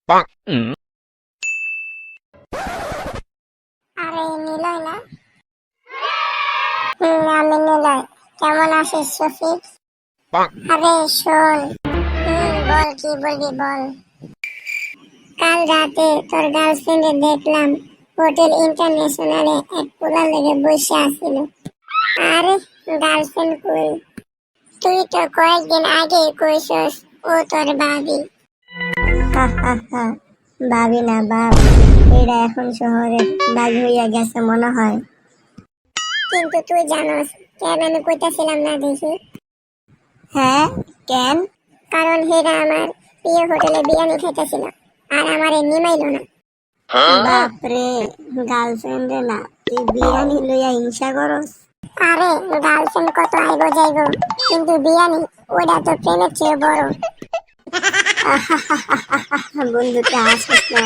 আরে নিলয় না? আমি নিলয়। কেমন আছিস শফিক? আরে শোন, বল কি বলবি বল। কাল রাতে তোর গার্লফ্রেন্ডে দেখলাম হোটেল ইন্টারন্যাশনালে এক পোলা লেগে বসে আছিল। আরে গার্লফ্রেন্ড কই? তুই তো কয়েকদিন আগে কইছস ও তোর ভাবি। ভাবি না বাপ, এরা এখন শহরে বাগ হইয়া গেছে মনে হয়। কিন্তু তুই জানোস কেন আমি কইতাছিলাম না দেখি? হ্যাঁ কেন? কারণ হেরা আমার প্রিয় হোটেলে বিরিয়ানি খাইতেছিল আর আমারে নিমাইলো না। বাপরে, গার্লফ্রেন্ড না তুই বিরিয়ানি লইয়া হিংসা করস? আরে গার্লফ্রেন্ড কত আইবো যাইবো, কিন্তু বিরিয়ানি ওইটা তো প্রেমের চেয়ে বড়। বন্ধুটা হাসিস না।